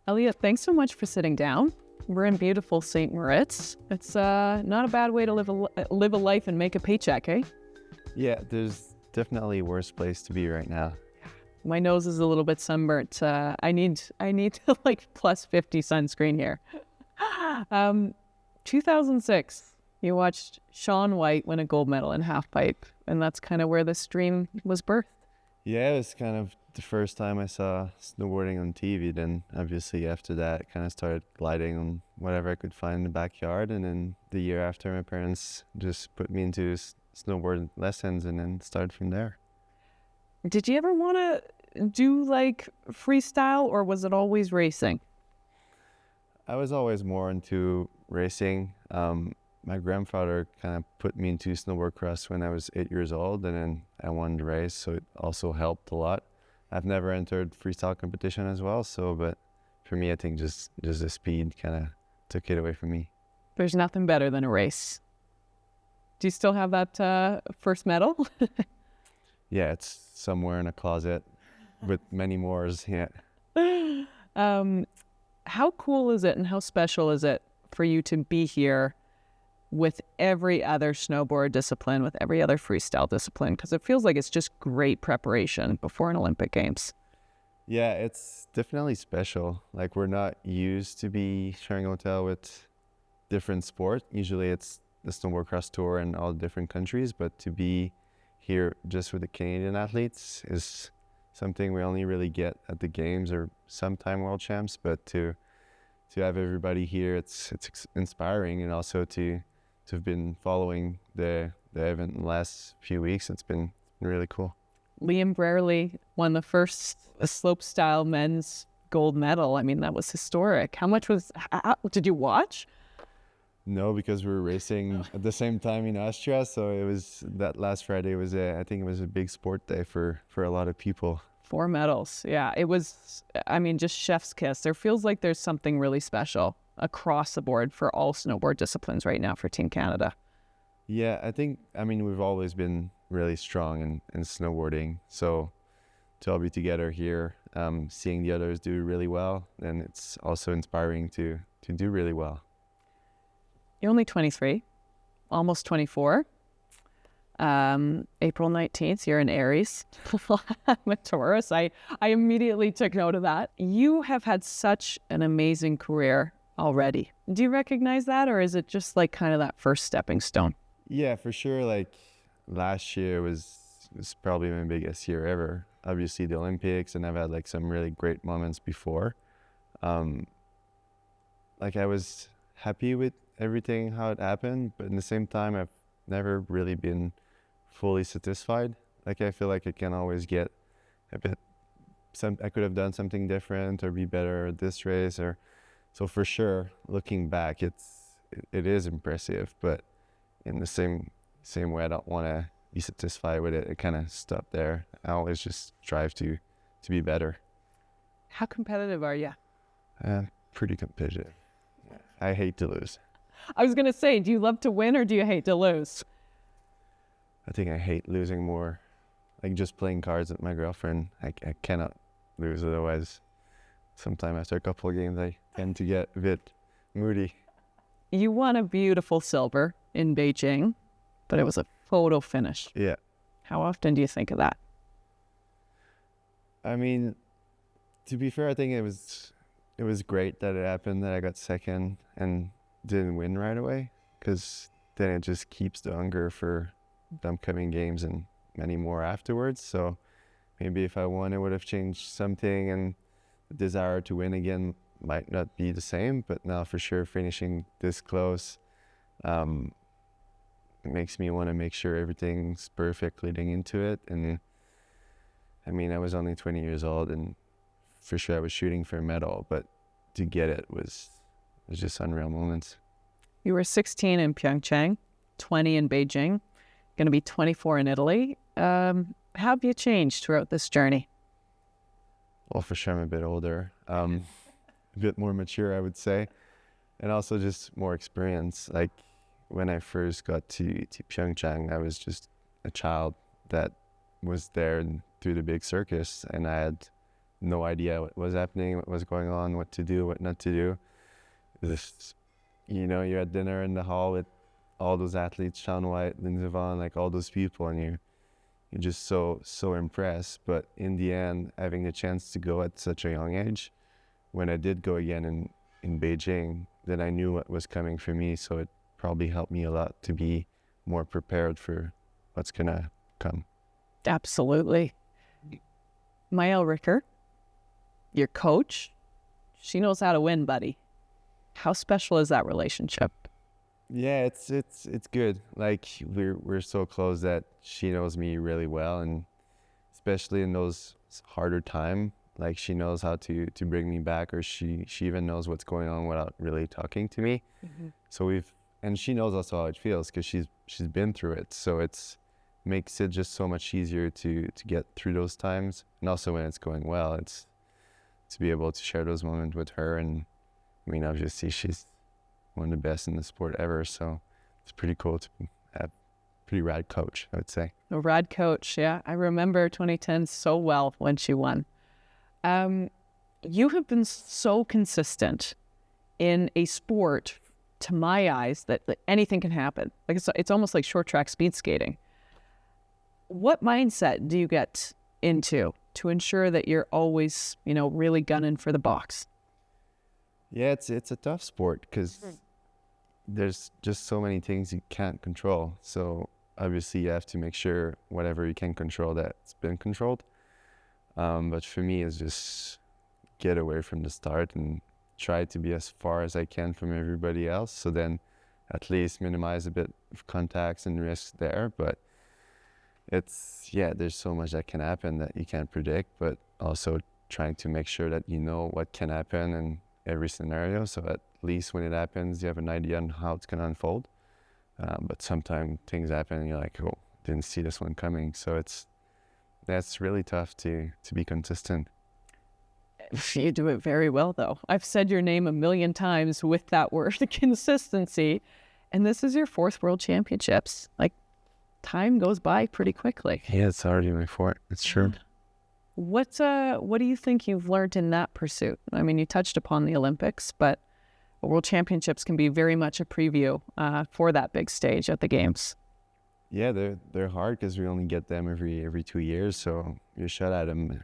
Éliot, thanks so much for sitting down. We're in beautiful St. Moritz. It's not a bad way to live a life and make a paycheck, eh? Yeah, there's definitely a worse place to be right now. My nose is a little bit sunburnt. I need like plus 50 sunscreen here. 2006, you watched Shaun White win a gold medal in halfpipe, and that's kind of where this dream was birthed. Yeah, it was kind of the first time I saw snowboarding on TV. Then obviously after that, I kind of started gliding on whatever I could find in the backyard. And then the year after, my parents just put me into snowboard lessons and then started from there. Did you ever want to do like freestyle, or was it always racing? I was always more into racing. My grandfather kind of put me into snowboard cross when I was 8 years old, and then I won the race, so it also helped a lot. I've never entered freestyle competition as well, but for me, I think just the speed kind of took it away from me. There's nothing better than a race. Do you still have that first medal? Yeah, it's somewhere in a closet with many mores. Yeah. How cool is it and how special is it for you to be here with every other snowboard discipline, with every other freestyle discipline? Because it feels like it's just great preparation before an Olympic Games. Yeah, it's definitely special. Like, we're not used to be sharing a hotel with different sport. Usually it's the snowboard cross tour in all different countries, but to be here just with the Canadian athletes is something we only really get at the games or sometime world champs. But to have everybody here, it's inspiring, and also to have been following the event in the last few weeks. It's been really cool. Liam Brierley won the first slopestyle men's gold medal. I mean, that was historic. Did you watch? No, because we were racing at the same time in Austria. So it was that last Friday I think it was a big sport day for a lot of people. 4 medals. Yeah, it was, I mean, just chef's kiss. There feels like there's something really special across the board for all snowboard disciplines right now for Team Canada. Yeah, I mean, we've always been really strong in snowboarding. So to all be together here, seeing the others do really well, and it's also inspiring to do really well. You're only 23, almost 24. April 19th, you're in Aries. I'm a Taurus. I immediately took note of that. You have had such an amazing career already. Do you recognize that, or is it just like kind of that first stepping stone? Yeah, for sure. Like, last year was probably my biggest year ever. Obviously the Olympics, and I've had like some really great moments before. Like, I was happy with everything, how it happened, but at the same time, I've never really been fully satisfied. Like, I feel like I can always get a bit, I could have done something different or be better at this race, or so. For sure, looking back, it is impressive, but in the same way, I don't want to be satisfied with it. It kind of stopped there. I always just strive to be better. How competitive are you? Pretty competitive. I hate to lose. I was going to say, do you love to win or do you hate to lose? I think I hate losing more. Like, just playing cards with my girlfriend, I cannot lose. Otherwise, sometime after a couple of games, I tend to get a bit moody. You won a beautiful silver in Beijing, but it was a photo finish. Yeah. How often do you think of that? I mean, to be fair, I think it was great that it happened, that I got second and didn't win right away, because then it just keeps the hunger for the upcoming games and many more afterwards. So maybe if I won, it would have changed something, and the desire to win again might not be the same. But now, for sure, finishing this close, it makes me want to make sure everything's perfect leading into it. And I mean, I was only 20 years old, and for sure I was shooting for a medal, but to get it was just unreal moments. You were 16 in Pyeongchang, 20 in Beijing, going to be 24 in Italy. How have you changed throughout this journey? Well, for sure I'm a bit older, a bit more mature, I would say, and also just more experience. Like, when I first got to Pyeongchang, I was just a child that was there through the big circus, and I had no idea what was happening, what was going on, what to do, what not to do. Just, you're at dinner in the hall with all those athletes, Sean White, Lindsey Vonn, like all those people, and you're just so impressed. But in the end, having the chance to go at such a young age, when I did go again in Beijing, then I knew what was coming for me. So it probably helped me a lot to be more prepared for what's gonna come. Absolutely. Maëlle Ricker, your coach, she knows how to win, buddy. How special is that relationship? Yeah, it's good. Like we're so close that she knows me really well, and especially in those harder time, like she knows how to bring me back, or she even knows what's going on without really talking to me. Mm-hmm. So and she knows also how it feels because she's been through it. So it's makes it just so much easier to get through those times, and also when it's going well, it's to be able to share those moments with her. And I mean, obviously she's one of the best in the sport ever, so it's pretty cool to have a pretty rad coach, I would say. A rad coach, yeah. I remember 2010 so well when she won. You have been so consistent in a sport, to my eyes, that anything can happen. Like it's almost like short track speed skating. What mindset do you get into to ensure that you're always, really gunning for the box? Yeah, it's a tough sport because there's just so many things you can't control. So obviously you have to make sure whatever you can control, that's been controlled. But for me, it's just get away from the start and try to be as far as I can from everybody else. So then at least minimize a bit of contacts and risks there. But there's so much that can happen that you can't predict, but also trying to make sure that you know what can happen in every scenario. So at least when it happens, you have an idea on how it's going to unfold. But sometimes things happen and you're like, oh, didn't see this one coming. So that's really tough to be consistent. You do it very well, though. I've said your name a million times with that word, consistency. And this is your 4th World Championships. Like, time goes by pretty quickly. Yeah, it's already my 4th. It's true. What do you think you've learned in that pursuit? I mean, you touched upon the Olympics, but World Championships can be very much a preview for that big stage at the Games. Yeah, they're hard because we only get them every 2 years, so you're shot at them.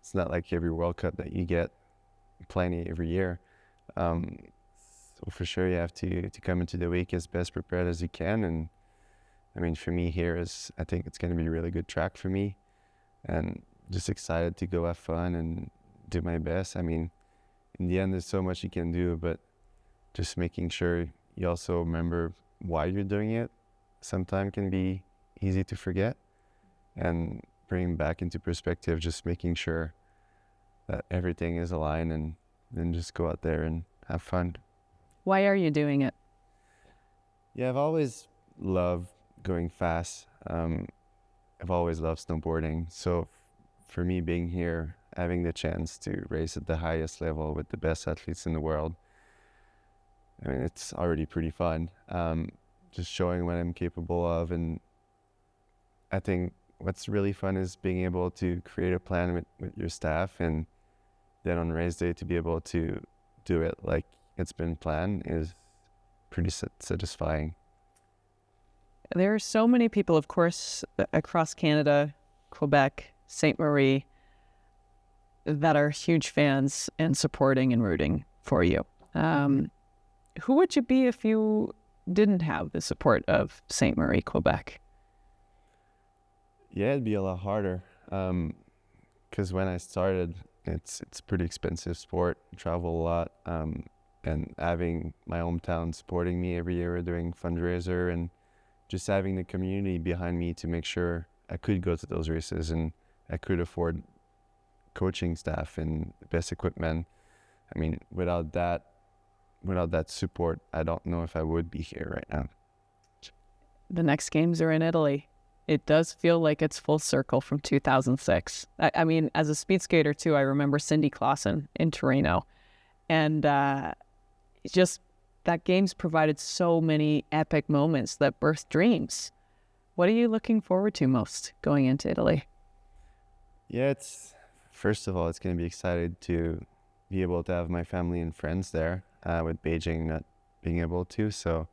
It's not like every World Cup that you get plenty every year. So for sure, you have to come into the week as best prepared as you can. And I mean, for me here I think it's going to be a really good track for me, and just excited to go have fun and do my best. I mean, in the end, there's so much you can do, but just making sure you also remember why you're doing it sometimes can be easy to forget, and bring back into perspective, just making sure that everything is aligned, and then just go out there and have fun. Why are you doing it? Yeah, I've always loved going fast. I've always loved snowboarding. So for me being here, having the chance to race at the highest level with the best athletes in the world, I mean, it's already pretty fun. Just showing what I'm capable of. And I think what's really fun is being able to create a plan with your staff, and then on race day to be able to do it like it's been planned is pretty satisfying. There are so many people, of course, across Canada, Quebec, Ste. Marie, that are huge fans and supporting and rooting for you. Who would you be if you didn't have the support of Ste. Marie, Quebec? Yeah, it'd be a lot harder. Because when I started, it's a pretty expensive sport, travel a lot, and having my hometown supporting me every year doing fundraiser, and just having the community behind me to make sure I could go to those races and I could afford coaching staff and the best equipment. I mean, without that support, I don't know if I would be here right now. The next Games are in Italy. It does feel like it's full circle from 2006. I mean, as a speed skater too, I remember Cindy Clausen in Torino. And just that Games provided so many epic moments that birthed dreams. What are you looking forward to most going into Italy? Yeah, first of all, it's going to be excited to be able to have my family and friends there, with Beijing not being able to. So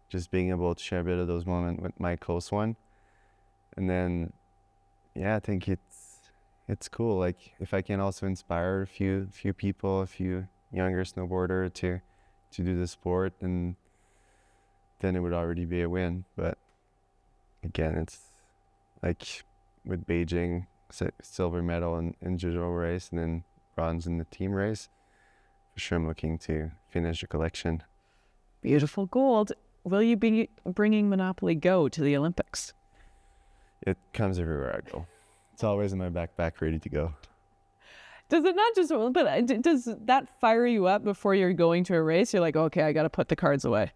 just being able to share a bit of those moments with my close one. And then, yeah, I think it's cool. Like if I can also inspire a few people, a few younger snowboarder to do the sport, and then it would already be a win. But again, it's like with Beijing, silver medal in individual race and then bronze in the team race. For sure, I'm looking to finish the collection. Beautiful gold. Will you be bringing Monopoly Go to the Olympics? It comes everywhere I go. It's always in my backpack, ready to go. Does it not just, but does that fire you up before you're going to a race? You're like, okay, I got to put the cards away.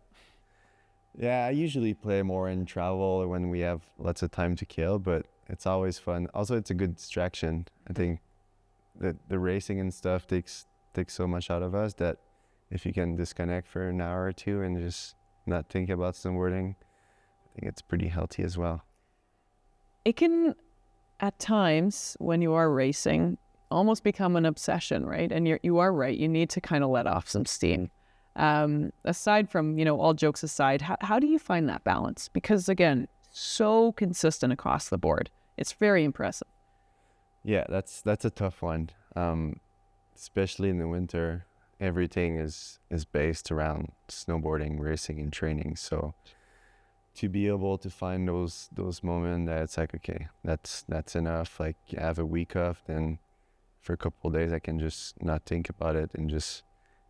Yeah, I usually play more in travel or when we have lots of time to kill, but it's always fun. Also, it's a good distraction. I think that the racing and stuff takes so much out of us that if you can disconnect for an hour or two and just not think about snowboarding, I think it's pretty healthy as well. It can, at times, when you are racing, almost become an obsession, right? And you are right. You need to kind of let off some steam. Aside from, all jokes aside, how do you find that balance? Because again, so consistent across the board. It's very impressive. Yeah, that's a tough one. Especially in the winter, everything is based around snowboarding, racing, and training. So to be able to find those moments that it's like, okay, that's enough. Like I have a week off, then for a couple of days I can just not think about it and just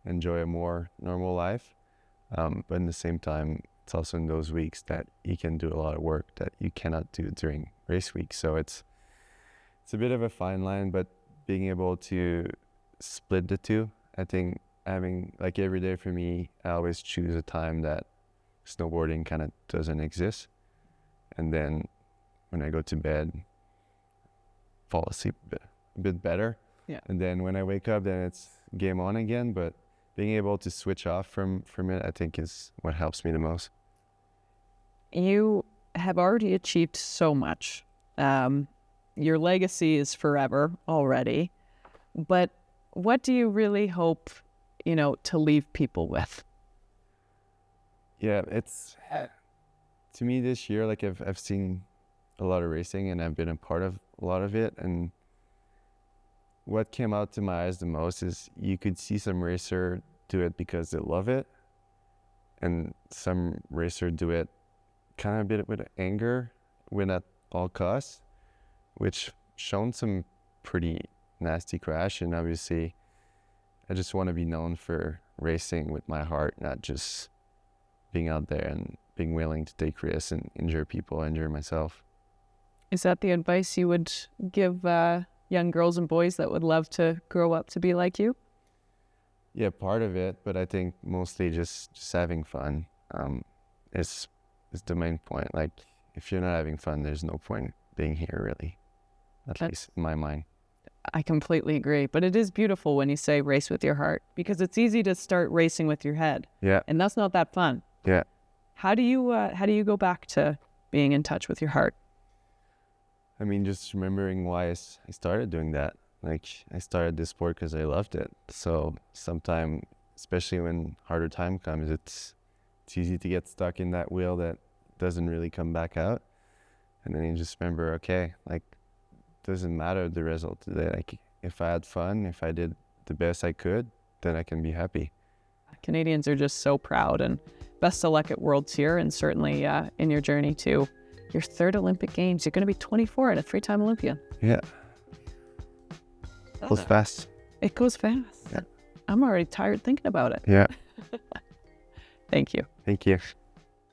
enjoy a more normal life. But in the same time, it's also in those weeks that you can do a lot of work that you cannot do during race week. So it's a bit of a fine line, but being able to split the two, I think having like every day for me, I always choose a time that snowboarding kind of doesn't exist. And then when I go to bed, fall asleep a bit better. Yeah. And then when I wake up, then it's game on again. But being able to switch off from it, I think is what helps me the most. You have already achieved so much. Your legacy is forever already. But what do you really hope, to leave people with? Yeah, it's to me this year, like I've seen a lot of racing and I've been a part of a lot of it. And what came out to my eyes the most is you could see some racer do it because they love it, and some racer do it kind of a bit with anger, win at all costs, which shown some pretty nasty crash. And obviously I just want to be known for racing with my heart, not just being out there and being willing to take risks and injure people, injure myself. Is that the advice you would give young girls and boys that would love to grow up to be like you? Yeah, part of it, but I think mostly just having fun is the main point. Like if you're not having fun, there's no point being here, really, at least in my mind. I completely agree. But it is beautiful when you say race with your heart, because it's easy to start racing with your head. Yeah. And that's not that fun. Yeah. How do you go back to being in touch with your heart? I mean, just remembering why I started doing that. Like I started this sport because I loved it. So sometimes, especially when harder time comes, it's easy to get stuck in that wheel that doesn't really come back out. And then you just remember, okay, like doesn't matter the result today. Like if I had fun, if I did the best I could, then I can be happy. Canadians are just so proud, and best of luck at Worlds here, and certainly in your journey to your third Olympic Games. You're going to be 24 and a 3-time Olympian. Yeah. Goes fast. It goes fast. Yeah. I'm already tired thinking about it. Yeah. Thank you. Thank you.